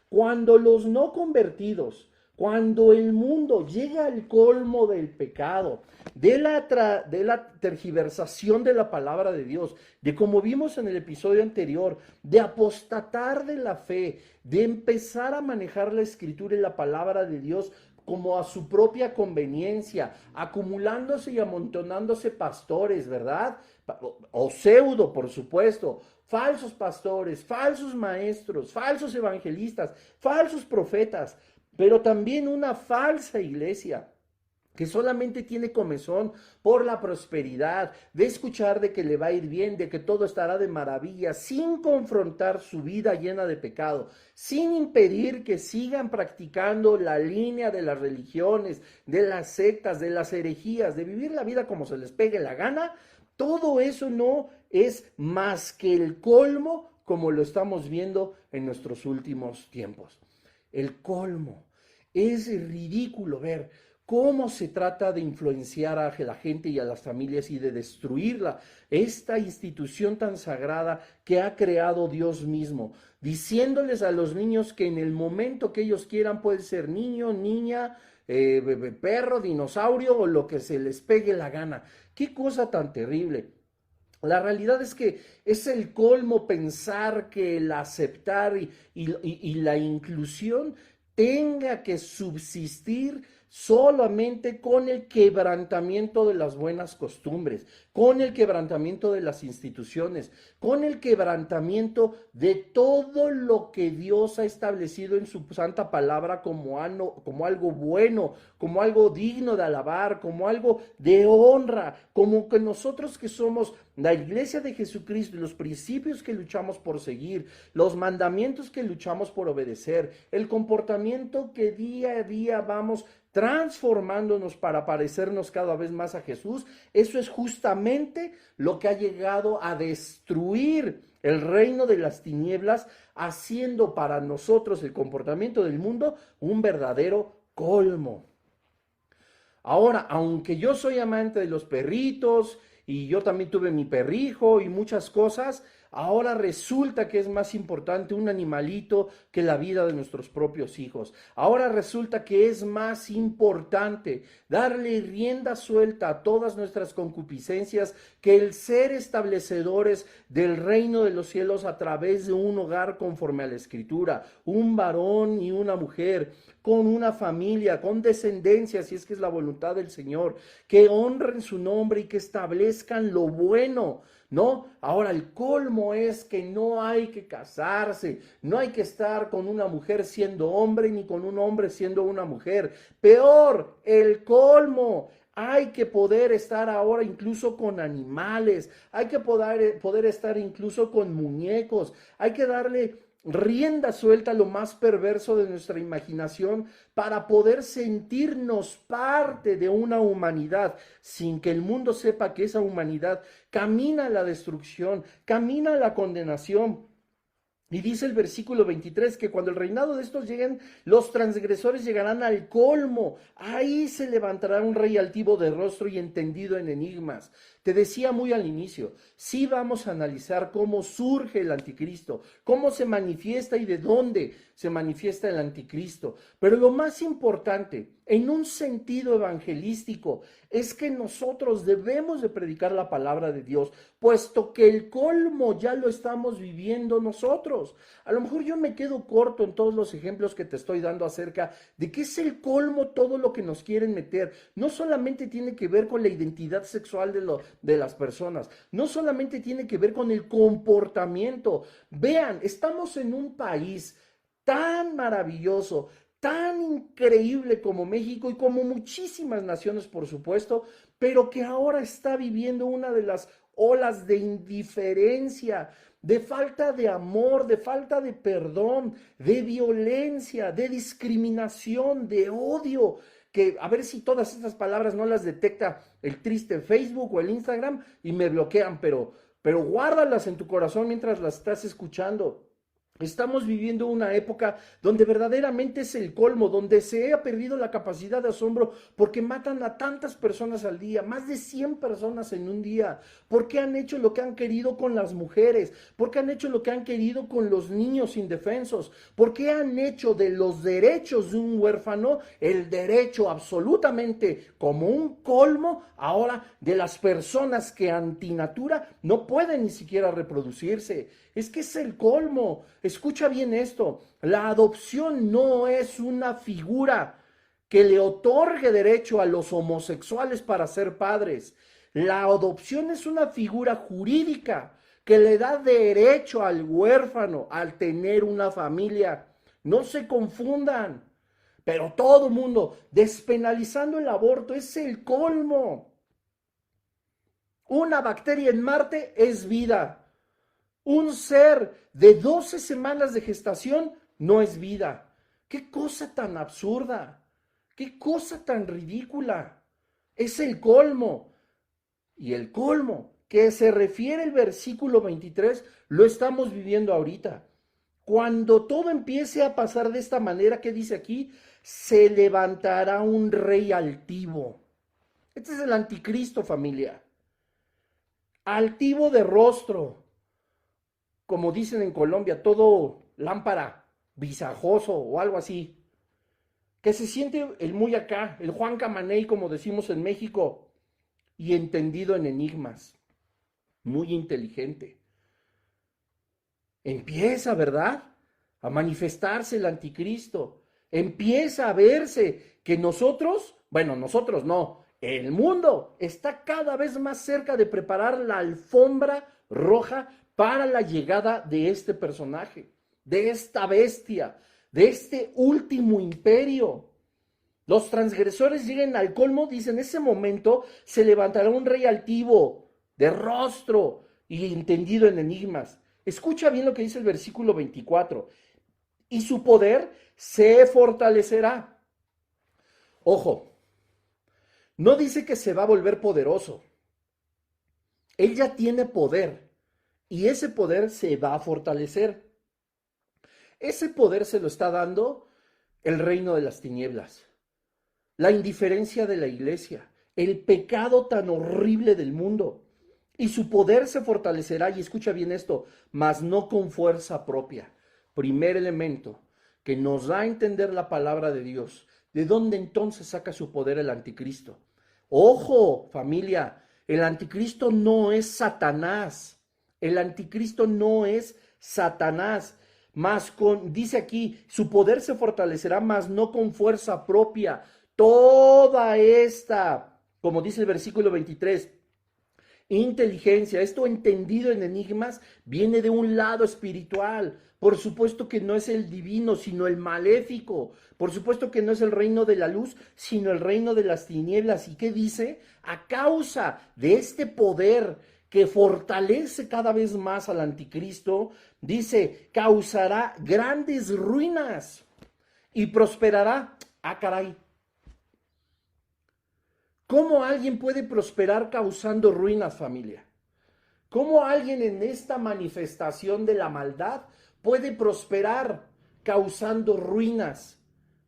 cuando los no convertidos, cuando el mundo llega al colmo del pecado, de la tergiversación de la palabra de Dios, de como vimos en el episodio anterior, de apostatar de la fe, de empezar a manejar la escritura y la palabra de Dios como a su propia conveniencia, acumulándose y amontonándose pastores, ¿verdad? O pseudo, por supuesto, falsos pastores, falsos maestros, falsos evangelistas, falsos profetas, pero también una falsa iglesia que solamente tiene comezón por la prosperidad, de escuchar de que le va a ir bien, de que todo estará de maravilla, sin confrontar su vida llena de pecado, sin impedir que sigan practicando la línea de las religiones, de las sectas, de las herejías, de vivir la vida como se les pegue la gana. Todo eso no es más que el colmo, como lo estamos viendo en nuestros últimos tiempos. El colmo. Es ridículo ver cómo se trata de influenciar a la gente y a las familias y de destruirla, esta institución tan sagrada que ha creado Dios mismo, diciéndoles a los niños que en el momento que ellos quieran puede ser niño, niña, perro, dinosaurio o lo que se les pegue la gana. Qué cosa tan terrible. La realidad es que es el colmo pensar que el aceptar y la inclusión tenga que subsistir solamente con el quebrantamiento de las buenas costumbres, con el quebrantamiento de las instituciones, con el quebrantamiento de todo lo que Dios ha establecido en su santa palabra como algo bueno, como algo digno de alabar, como algo de honra, como que nosotros que somos la iglesia de Jesucristo, los principios que luchamos por seguir, los mandamientos que luchamos por obedecer, el comportamiento que día a día vamos transformándonos para parecernos cada vez más a Jesús, eso es justamente lo que ha llegado a destruir el reino de las tinieblas, haciendo para nosotros el comportamiento del mundo un verdadero colmo. Ahora, aunque yo soy amante de los perritos y yo también tuve mi perrijo y muchas cosas, ahora resulta que es más importante un animalito que la vida de nuestros propios hijos. Ahora resulta que es más importante darle rienda suelta a todas nuestras concupiscencias que el ser establecedores del reino de los cielos a través de un hogar conforme a la Escritura, un varón y una mujer, con una familia, con descendencia, si es que es la voluntad del Señor, que honren su nombre y que establezcan lo bueno, ¿no? Ahora el colmo es que no hay que casarse, no hay que estar con una mujer siendo hombre ni con un hombre siendo una mujer. Peor, el colmo, Hay que poder estar ahora incluso con animales, hay que poder estar incluso con muñecos, hay que darle rienda suelta a lo más perverso de nuestra imaginación para poder sentirnos parte de una humanidad sin que el mundo sepa que esa humanidad camina a la destrucción, camina a la condenación. Y dice el versículo 23 que cuando el reinado de estos lleguen, los transgresores llegarán al colmo. Ahí se levantará un rey altivo de rostro y entendido en enigmas. Te decía muy al inicio, sí vamos a analizar cómo surge el anticristo, cómo se manifiesta y de dónde se manifiesta el anticristo. Pero lo más importante, en un sentido evangelístico, es que nosotros debemos de predicar la palabra de Dios, puesto que el colmo ya lo estamos viviendo nosotros. A lo mejor yo me quedo corto en todos los ejemplos que te estoy dando acerca de qué es el colmo, todo lo que nos quieren meter. No solamente tiene que ver con la identidad sexual de las personas, no solamente tiene que ver con el comportamiento. Vean, estamos en un país tan maravilloso, tan increíble como México y como muchísimas naciones, por supuesto, pero que ahora está viviendo una de las olas de indiferencia, de falta de amor, de falta de perdón, de violencia, de discriminación, de odio, que a ver si todas estas palabras no las detecta el triste Facebook o el Instagram y me bloquean, pero guárdalas en tu corazón mientras las estás escuchando. Estamos viviendo una época donde verdaderamente es el colmo, donde se ha perdido la capacidad de asombro porque matan a tantas personas al día, más de 100 personas en un día, porque han hecho lo que han querido con las mujeres, porque han hecho lo que han querido con los niños indefensos, porque han hecho de los derechos de un huérfano el derecho absolutamente como un colmo ahora de las personas que antinatura no pueden ni siquiera reproducirse. Es que es el colmo. Escucha bien esto. La adopción no es una figura que le otorgue derecho a los homosexuales para ser padres. La adopción es una figura jurídica que le da derecho al huérfano al tener una familia. No se confundan. Pero todo el mundo despenalizando el aborto es el colmo. Una bacteria en Marte es vida. Un ser de 12 semanas de gestación no es vida. ¡Qué cosa tan absurda! ¡Qué cosa tan ridícula! Es el colmo. Y el colmo que se refiere el versículo 23 lo estamos viviendo ahorita. Cuando todo empiece a pasar de esta manera, ¿qué dice aquí? Se levantará un rey altivo. Este es el anticristo, familia. Altivo de rostro, como dicen en Colombia, todo lámpara, visajoso o algo así. Que se siente el muy acá, el Juan Camaney, como decimos en México, y entendido en enigmas. Muy inteligente. Empieza, ¿verdad?, a manifestarse el anticristo. Empieza a verse que nosotros no, el mundo está cada vez más cerca de preparar la alfombra roja para la llegada de este personaje, de esta bestia, de este último imperio. Los transgresores lleguen al colmo, dice, en ese momento se levantará un rey altivo, de rostro y entendido en enigmas. Escucha bien lo que dice el versículo 24. Y su poder se fortalecerá. Ojo, no dice que se va a volver poderoso. Él ya tiene poder y ese poder se va a fortalecer. Ese poder se lo está dando el reino de las tinieblas, la indiferencia de la iglesia, el pecado tan horrible del mundo. Y su poder se fortalecerá, y escucha bien esto, mas no con fuerza propia. Primer elemento que nos da a entender la palabra de Dios. ¿De dónde entonces saca su poder el anticristo? Ojo, familia, el anticristo no es Satanás. El anticristo no es Satanás. Dice aquí, su poder se fortalecerá, mas no con fuerza propia. Toda esta, como dice el versículo 23, inteligencia. Esto entendido en enigmas viene de un lado espiritual. Por supuesto que no es el divino, sino el maléfico. Por supuesto que no es el reino de la luz, sino el reino de las tinieblas. ¿Y qué dice? A causa de este poder que fortalece cada vez más al anticristo, dice, causará grandes ruinas y prosperará. Ah, caray. ¿Cómo alguien puede prosperar causando ruinas, familia? ¿Cómo alguien en esta manifestación de la maldad puede prosperar causando ruinas?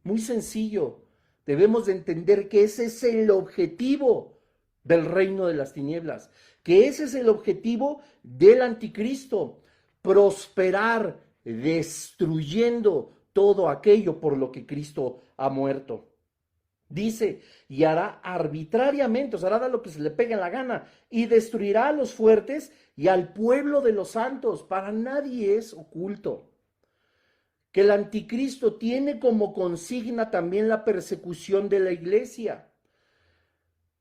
Muy sencillo. Debemos de entender que ese es el objetivo del reino de las tinieblas, que ese es el objetivo del anticristo, prosperar destruyendo todo aquello por lo que Cristo ha muerto. Dice, y hará arbitrariamente, o sea, hará lo que se le pegue en la gana, y destruirá a los fuertes y al pueblo de los santos. Para nadie es oculto que el anticristo tiene como consigna también la persecución de la iglesia,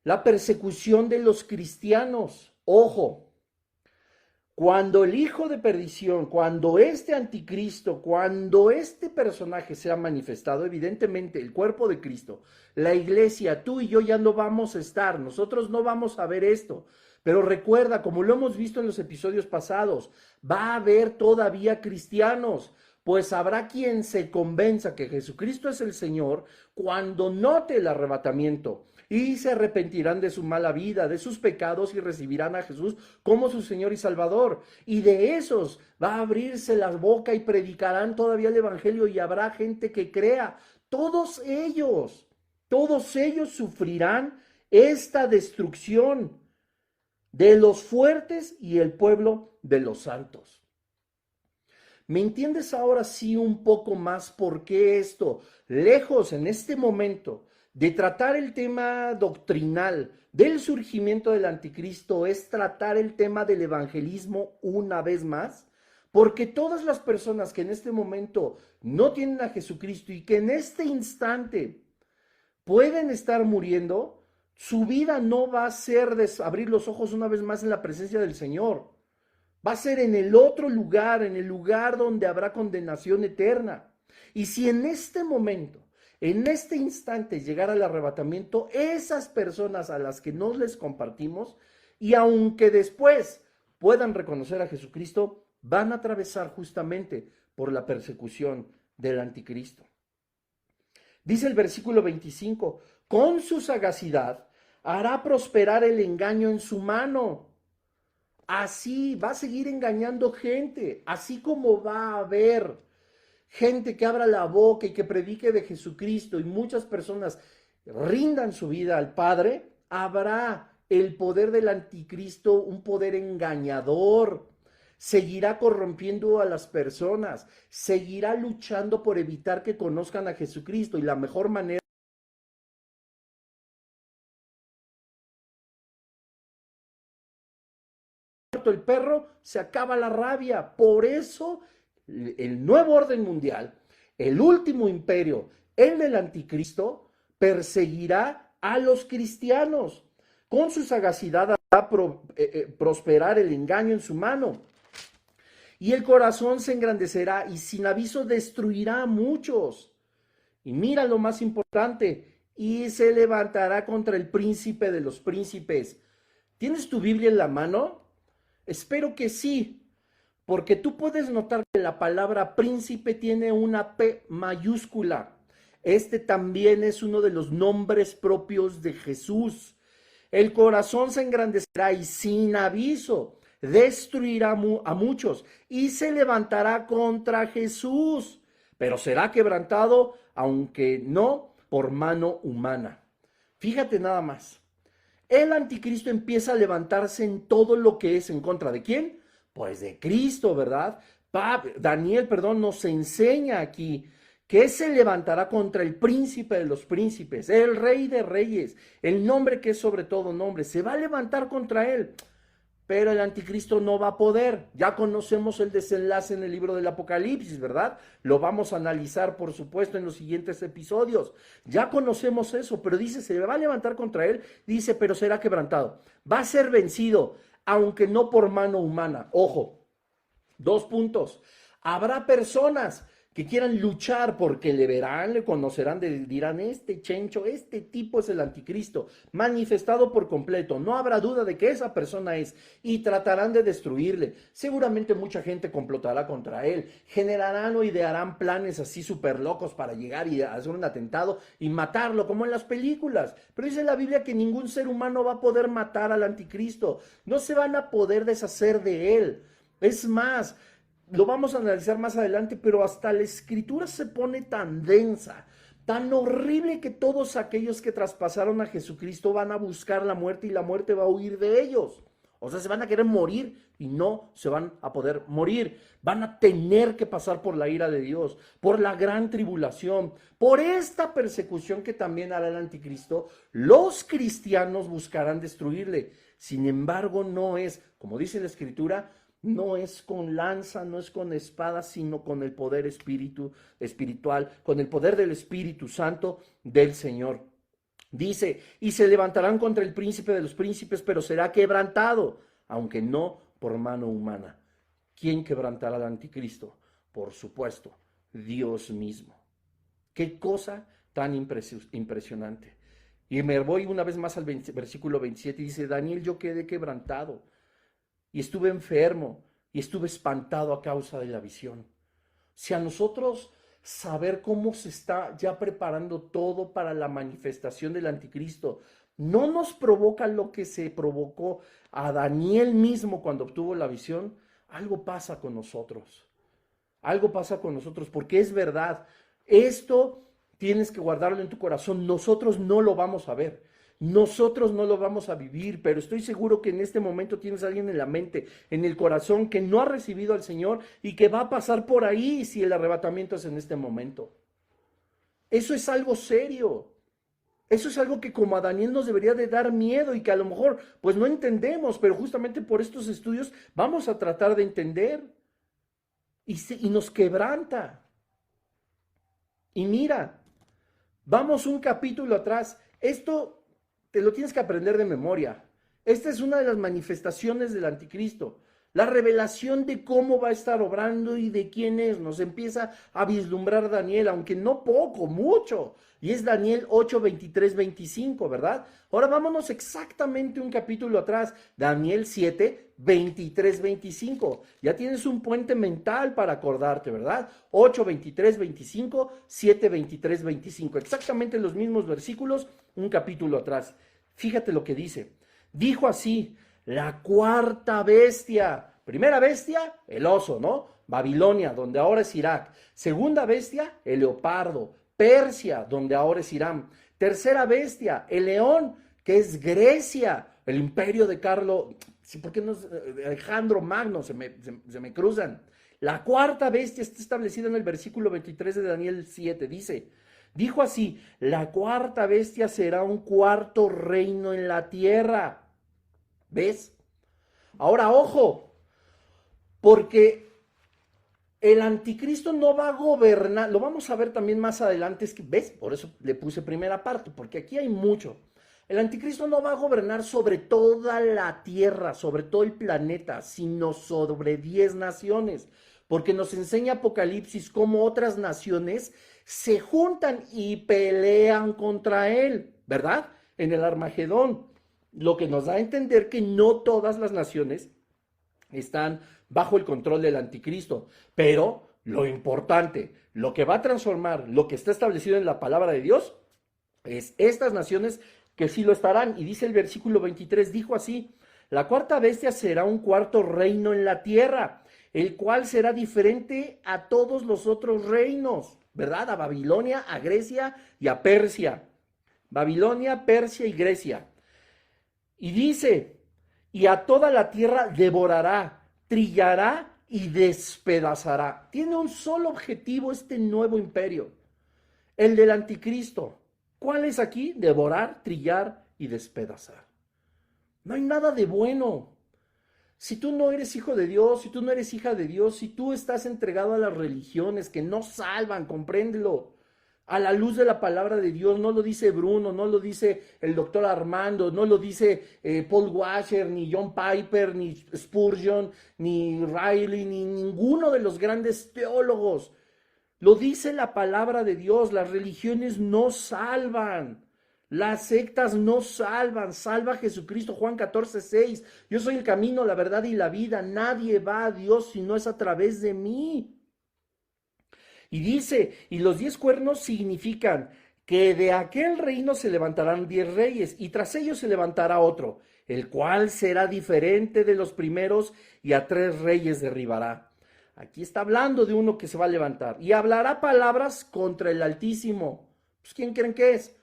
la persecución de los cristianos. Ojo, cuando el hijo de perdición, cuando este anticristo, cuando este personaje sea manifestado, evidentemente el cuerpo de Cristo, la iglesia, tú y yo ya no vamos a estar, nosotros no vamos a ver esto. Pero recuerda, como lo hemos visto en los episodios pasados, va a haber todavía cristianos, pues habrá quien se convenza que Jesucristo es el Señor cuando note el arrebatamiento. Y se arrepentirán de su mala vida, de sus pecados y recibirán a Jesús como su Señor y Salvador. Y de esos va a abrirse la boca y predicarán todavía el Evangelio y habrá gente que crea. Todos ellos sufrirán esta destrucción de los fuertes y el pueblo de los santos. ¿Me entiendes ahora sí un poco más por qué esto, lejos en este momento de tratar el tema doctrinal del surgimiento del anticristo, es tratar el tema del evangelismo una vez más? Porque todas las personas que en este momento no tienen a Jesucristo y que en este instante pueden estar muriendo, su vida no va a ser de abrir los ojos una vez más en la presencia del Señor. Va a ser en el otro lugar, en el lugar donde habrá condenación eterna. Y si en este momento, en este instante llegara el arrebatamiento, esas personas a las que no les compartimos, y aunque después puedan reconocer a Jesucristo, van a atravesar justamente por la persecución del anticristo. Dice el versículo 25, con su sagacidad hará prosperar el engaño en su mano. Así va a seguir engañando gente, así como va a haber gente que abra la boca y que predique de Jesucristo y muchas personas rindan su vida al Padre, habrá el poder del anticristo, un poder engañador. Seguirá corrompiendo a las personas, seguirá luchando por evitar que conozcan a Jesucristo y la mejor manera el perro, se acaba la rabia. Por eso el nuevo orden mundial, el último imperio, el del anticristo, perseguirá a los cristianos. Con su sagacidad hará prosperar el engaño en su mano. Y el corazón se engrandecerá y sin aviso destruirá a muchos. Y mira lo más importante, y se levantará contra el príncipe de los príncipes. ¿Tienes tu Biblia en la mano? Espero que sí, porque tú puedes notar que la palabra príncipe tiene una P mayúscula. Este también es uno de los nombres propios de Jesús. El corazón se engrandecerá y sin aviso destruirá a muchos y se levantará contra Jesús, pero será quebrantado, aunque no por mano humana. Fíjate nada más. El anticristo empieza a levantarse en todo lo que es en contra de ¿quién? Pues de Cristo, ¿verdad? Daniel, nos enseña aquí que se levantará contra el príncipe de los príncipes, el rey de reyes, el nombre que es sobre todo nombre, se va a levantar contra él. Pero el anticristo no va a poder. Ya conocemos el desenlace en el libro del Apocalipsis, ¿verdad? Lo vamos a analizar, por supuesto, en los siguientes episodios. Ya conocemos eso, pero dice, se va a levantar contra él, dice, pero será quebrantado. Va a ser vencido. aunque no por mano humana. Ojo, 2 puntos. Habrá personas que quieran luchar porque le verán, le conocerán, dirán, este chencho, este tipo es el anticristo, manifestado por completo. No habrá duda de que esa persona es y tratarán de destruirle. Seguramente mucha gente complotará contra él, generarán o idearán planes así súper locos para llegar y hacer un atentado y matarlo, como en las películas. Pero dice la Biblia que ningún ser humano va a poder matar al anticristo, no se van a poder deshacer de él. Es más, lo vamos a analizar más adelante, pero hasta la escritura se pone tan densa, tan horrible, que todos aquellos que traspasaron a Jesucristo van a buscar la muerte y la muerte va a huir de ellos. O sea, se van a querer morir y no se van a poder morir. Van a tener que pasar por la ira de Dios, por la gran tribulación, por esta persecución que también hará el anticristo. Los cristianos buscarán destruirle. Sin embargo, no es, como dice la escritura, no es con lanza, no es con espada, sino con el poder espiritual, con el poder del Espíritu Santo del Señor. Dice, y se levantarán contra el príncipe de los príncipes, pero será quebrantado, aunque no por mano humana. ¿Quién quebrantará al anticristo? Por supuesto, Dios mismo. Qué cosa tan impresionante. Y me voy una vez más al versículo 27 y dice, Daniel, yo quedé quebrantado y estuve enfermo y estuve espantado a causa de la visión. Si a nosotros saber cómo se está ya preparando todo para la manifestación del anticristo no nos provoca lo que se provocó a Daniel mismo cuando obtuvo la visión, algo pasa con nosotros. Algo pasa con nosotros, porque es verdad. Esto tienes que guardarlo en tu corazón. Nosotros no lo vamos a ver. Nosotros no lo vamos a vivir, pero estoy seguro que en este momento tienes a alguien en la mente, en el corazón, que no ha recibido al Señor y que va a pasar por ahí si el arrebatamiento es en este momento. Eso es algo serio. Eso es algo que como a Daniel nos debería de dar miedo y que a lo mejor pues no entendemos, pero justamente por estos estudios vamos a tratar de entender y nos quebranta. Y mira, vamos un capítulo atrás. Esto te lo tienes que aprender de memoria. Esta es una de las manifestaciones del anticristo. La revelación de cómo va a estar obrando y de quién es. Nos empieza a vislumbrar Daniel, aunque no poco, mucho. Y es Daniel 8, 23, 25, ¿verdad? Ahora vámonos exactamente un capítulo atrás. Daniel 7, 23, 25. Ya tienes un puente mental para acordarte, ¿verdad? 8, 23, 25, 7, 23, 25. Exactamente los mismos versículos, un capítulo atrás. Fíjate lo que dice. Dijo así, la cuarta bestia. Primera bestia, el oso, ¿no? Babilonia, donde ahora es Irak. Segunda bestia, el leopardo. Persia, donde ahora es Irán. Tercera bestia, el león, que es Grecia, el imperio de Carlos, ¿por qué no? Alejandro Magno, se me cruzan. La cuarta bestia está establecida en el versículo 23 de Daniel 7, dijo así, la cuarta bestia será un cuarto reino en la tierra. ¿Ves? Ahora, ojo, porque el anticristo no va a gobernar, lo vamos a ver también más adelante, es que, ¿ves? Por eso le puse primera parte, porque aquí hay mucho. El anticristo no va a gobernar sobre toda la tierra, sobre todo el planeta, sino sobre 10 naciones, porque nos enseña Apocalipsis cómo otras naciones se juntan y pelean contra él, ¿verdad? En el Armagedón, lo que nos da a entender que no todas las naciones están bajo el control del anticristo, pero lo importante, lo que va a transformar, lo que está establecido en la palabra de Dios, es estas naciones que sí lo estarán. Y dice el versículo 23, dijo así, la cuarta bestia será un cuarto reino en la tierra, el cual será diferente a todos los otros reinos, ¿verdad? A Babilonia, a Grecia y a Persia. Babilonia, Persia y Grecia. Y dice, y a toda la tierra devorará, trillará y despedazará. Tiene un solo objetivo este nuevo imperio, el del anticristo. ¿Cuál es aquí? Devorar, trillar y despedazar. No hay nada de bueno. Si tú no eres hijo de Dios, si tú no eres hija de Dios, si tú estás entregado a las religiones que no salvan, compréndelo. a la luz de la palabra de Dios. No lo dice Bruno, no lo dice el doctor Armando, no lo dice Paul Washer, ni John Piper, ni Spurgeon, ni Riley, ni ninguno de los grandes teólogos. Lo dice la palabra de Dios. Las religiones no salvan. Las sectas no salvan. Salva a Jesucristo. Juan 14:6. Yo soy el camino, la verdad y la vida. Nadie va a Dios si no es a través de mí. Y dice, y los 10 cuernos significan que de aquel reino se levantarán 10 reyes, y tras ellos se levantará otro, el cual será diferente de los primeros, y a 3 reyes derribará. Aquí está hablando de uno que se va a levantar, y hablará palabras contra el Altísimo. Pues, ¿quién creen que es?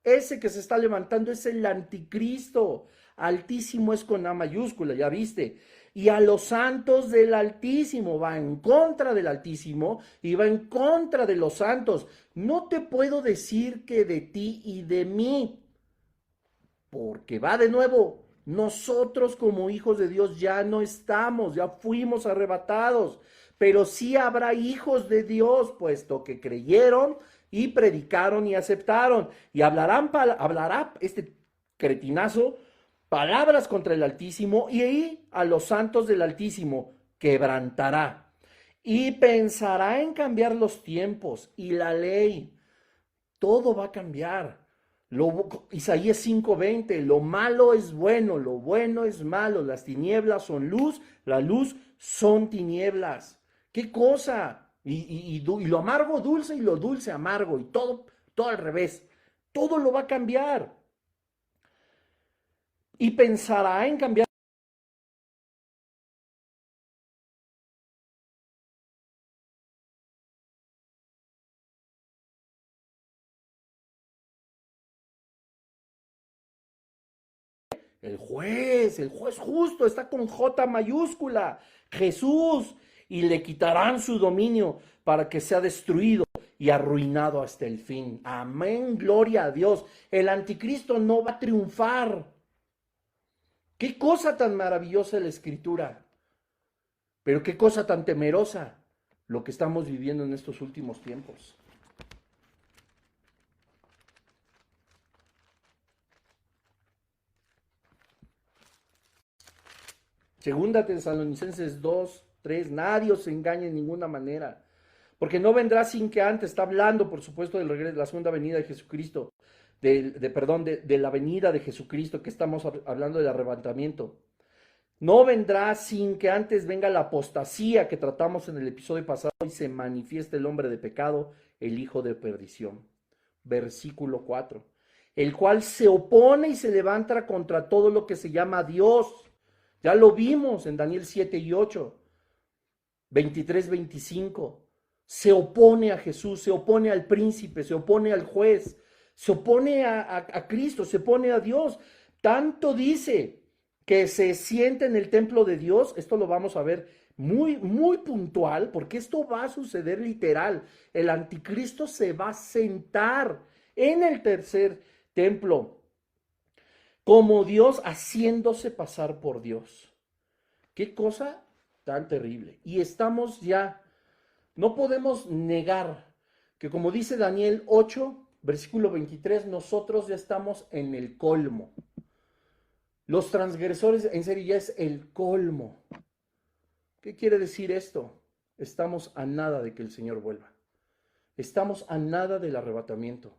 Ese que se está levantando es el anticristo. Altísimo es con A mayúscula, ya viste. Y a los santos del Altísimo, va en contra del Altísimo y va en contra de los santos. No te puedo decir que de ti y de mí, porque va de nuevo. Nosotros como hijos de Dios ya no estamos, ya fuimos arrebatados, pero sí habrá hijos de Dios, puesto que creyeron y predicaron y aceptaron. Y hablará este cretinazo palabras contra el Altísimo, y ahí a los santos del Altísimo quebrantará. Y pensará en cambiar los tiempos y la ley. Todo va a cambiar. Isaías 5:20, lo malo es bueno, lo bueno es malo, las tinieblas son luz, la luz son tinieblas. ¿Qué cosa? Y lo amargo dulce y lo dulce amargo, y todo al revés. Todo lo va a cambiar. Y pensará en cambiar. El juez justo, está con J mayúscula, Jesús, y le quitarán su dominio para que sea destruido y arruinado hasta el fin. Amén, gloria a Dios. El anticristo no va a triunfar. Qué cosa tan maravillosa la escritura, pero qué cosa tan temerosa lo que estamos viviendo en estos últimos tiempos. Segunda Tesalonicenses 2:3, nadie os engañe en ninguna manera, porque no vendrá sin que antes, está hablando por supuesto del regreso, de la segunda venida de Jesucristo, de la venida de Jesucristo, que estamos hablando del arrebatamiento. No vendrá sin que antes venga la apostasía que tratamos en el episodio pasado, y se manifieste el hombre de pecado, el hijo de perdición. Versículo 4. El cual se opone y se levanta contra todo lo que se llama Dios. Ya lo vimos en Daniel 7:8, 23-25. Se opone a Jesús, se opone al príncipe, se opone al juez, se opone a Cristo, se opone a Dios. Tanto dice que se siente en el templo de Dios. Esto lo vamos a ver muy, muy puntual, porque esto va a suceder literal. El anticristo se va a sentar en el tercer templo como Dios, haciéndose pasar por Dios. Qué cosa tan terrible. Y estamos ya, no podemos negar que, como dice Daniel 8, versículo 23, nosotros ya estamos en el colmo. Los transgresores, en serio, ya es el colmo. ¿Qué quiere decir esto? Estamos a nada de que el Señor vuelva. Estamos a nada del arrebatamiento.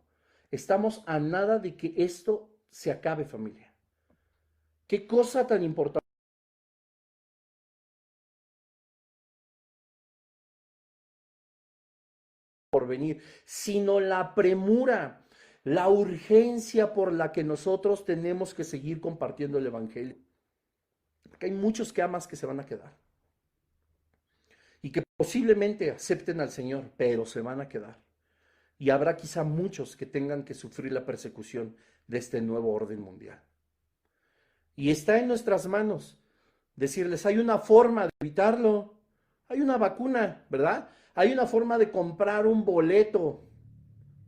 Estamos a nada de que esto se acabe, familia. Qué cosa tan importante por venir, sino la premura, la urgencia por la que nosotros tenemos que seguir compartiendo el evangelio. Porque hay muchos que amas que se van a quedar y que posiblemente acepten al Señor, pero se van a quedar. Y habrá quizá muchos que tengan que sufrir la persecución de este nuevo orden mundial. Y está en nuestras manos decirles, hay una forma de evitarlo, hay una vacuna, ¿verdad? Hay una forma de comprar un boleto,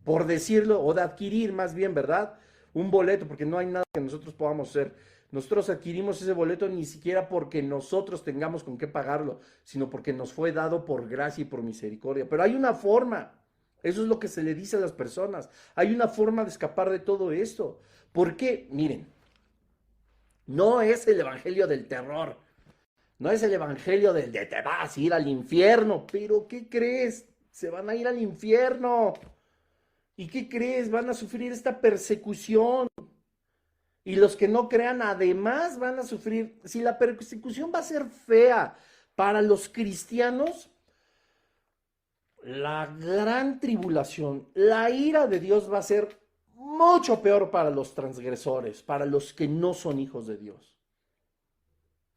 por decirlo, o de adquirir más bien, ¿verdad? Un boleto, porque no hay nada que nosotros podamos hacer. Nosotros adquirimos ese boleto ni siquiera porque nosotros tengamos con qué pagarlo, sino porque nos fue dado por gracia y por misericordia. Pero hay una forma. Eso es lo que se le dice a las personas. Hay una forma de escapar de todo esto. ¿Por qué? Miren, no es el evangelio del terror. No es el evangelio del de te vas a ir al infierno. Pero ¿qué crees? Se van a ir al infierno. ¿Y qué crees? Van a sufrir esta persecución. Y los que no crean además van a sufrir. Si la persecución va a ser fea para los cristianos, la gran tribulación, la ira de Dios va a ser mucho peor para los transgresores, para los que no son hijos de Dios.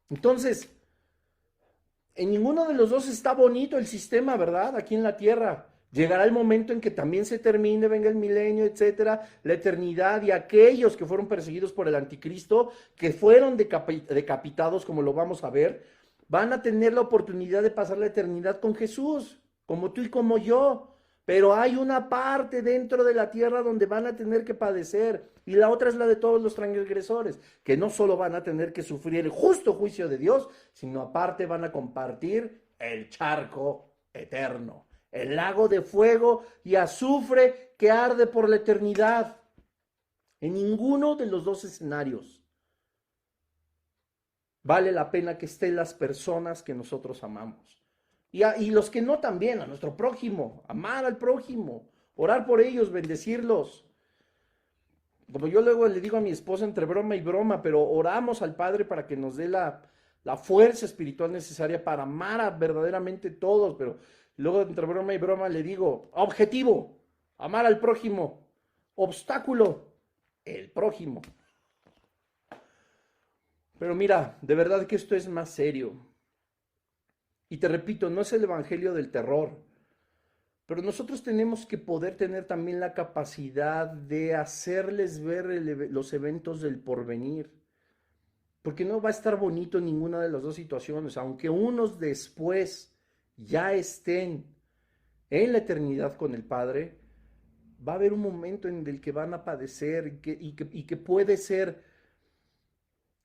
Entonces, en ninguno de los dos está bonito el sistema, ¿verdad? Aquí en la tierra. Llegará el momento en que también se termine, venga el milenio, etcétera, la eternidad, y aquellos que fueron perseguidos por el anticristo, que fueron decapitados, como lo vamos a ver, van a tener la oportunidad de pasar la eternidad con Jesús, como tú y como yo. Pero hay una parte dentro de la tierra donde van a tener que padecer, y la otra es la de todos los transgresores, que no solo van a tener que sufrir el justo juicio de Dios, sino aparte van a compartir el charco eterno, el lago de fuego y azufre que arde por la eternidad. En ninguno de los dos escenarios vale la pena que estén las personas que nosotros amamos. Y los que no también, a nuestro prójimo, amar al prójimo, orar por ellos, bendecirlos. Como yo luego le digo a mi esposa entre broma y broma, pero oramos al Padre para que nos dé la fuerza espiritual necesaria para amar a verdaderamente todos, pero luego entre broma y broma le digo, objetivo, amar al prójimo, obstáculo, el prójimo. Pero mira, de verdad que esto es más serio. Y te repito, no es el evangelio del terror, pero nosotros tenemos que poder tener también la capacidad de hacerles ver los eventos del porvenir, porque no va a estar bonito ninguna de las dos situaciones, aunque unos después ya estén en la eternidad con el Padre, va a haber un momento en el que van a padecer y que puede ser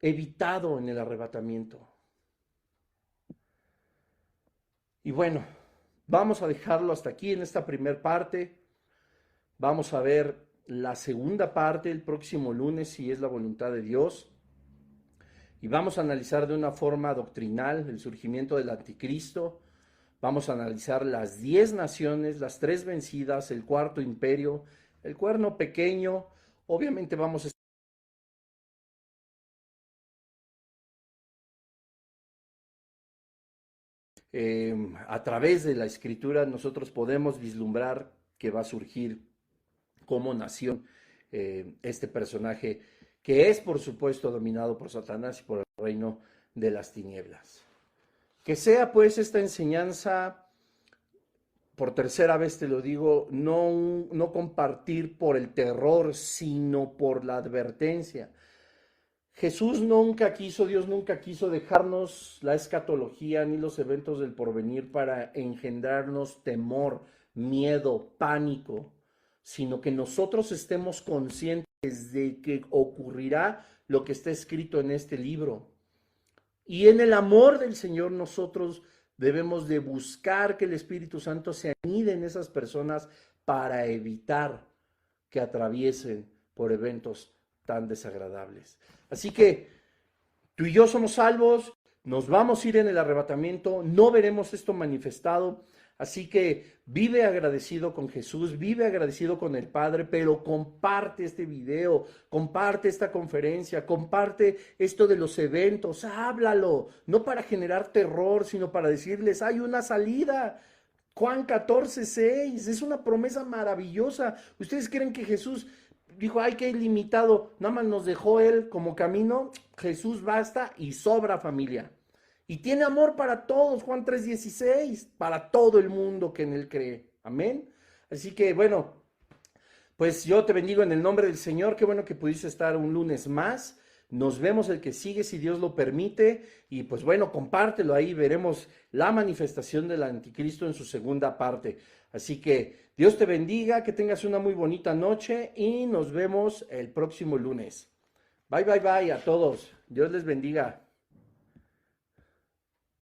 evitado en el arrebatamiento. Y bueno, vamos a dejarlo hasta aquí en esta primera parte. Vamos a ver la segunda parte el próximo lunes, si es la voluntad de Dios. Y vamos a analizar de una forma doctrinal el surgimiento del anticristo. Vamos a analizar las 10 naciones, las 3 vencidas, el cuarto imperio, el cuerno pequeño. Obviamente vamos a a través de la escritura nosotros podemos vislumbrar que va a surgir como nación este personaje que es por supuesto dominado por Satanás y por el reino de las tinieblas. Que sea pues esta enseñanza, por tercera vez te lo digo, no compartir por el terror, sino por la advertencia. Jesús nunca quiso, Dios nunca quiso dejarnos la escatología ni los eventos del porvenir para engendrarnos temor, miedo, pánico, sino que nosotros estemos conscientes de que ocurrirá lo que está escrito en este libro. Y en el amor del Señor nosotros debemos de buscar que el Espíritu Santo se anide en esas personas para evitar que atraviesen por eventos tan desagradables. Así que tú y yo somos salvos, nos vamos a ir en el arrebatamiento, no veremos esto manifestado, así que vive agradecido con Jesús, vive agradecido con el Padre, pero comparte este video, comparte esta conferencia, comparte esto de los eventos, háblalo, no para generar terror, sino para decirles, hay una salida. Juan 14:6, es una promesa maravillosa. ¿Ustedes creen que Jesús dijo, ay, qué limitado, nada más nos dejó él como camino? Jesús basta y sobra, familia. Y tiene amor para todos, Juan 3:16, para todo el mundo que en él cree. Amén. Así que bueno, pues yo te bendigo en el nombre del Señor. Qué bueno que pudiste estar un lunes más. Nos vemos el que sigue si Dios lo permite. Y pues bueno, compártelo ahí. Veremos la manifestación del anticristo en su segunda parte. Así que Dios te bendiga, que tengas una muy bonita noche y nos vemos el próximo lunes. Bye, bye, bye a todos. Dios les bendiga.